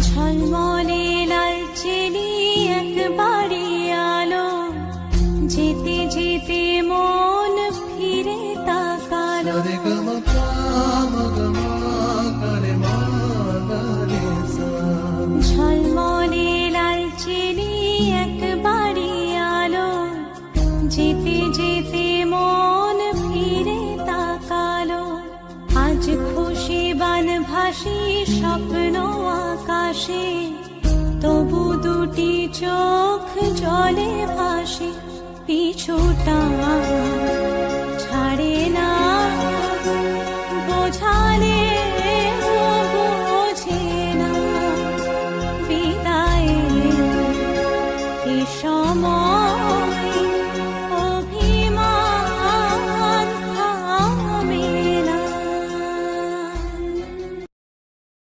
ঝলমলে লালচেলি একবারে আলো, যেতে যেতে মন ফিরে তাকালো। ঝলমলে লালচেলি একবারে আলো, যেতে যেতে মন ফিরে তাকালো। আজ খুশি বান ভাসি স্বপ্ন আকাশে, তবু দুটি চোখ জলে ভাসে। পিছুটা ছাড়ে না বোঝালে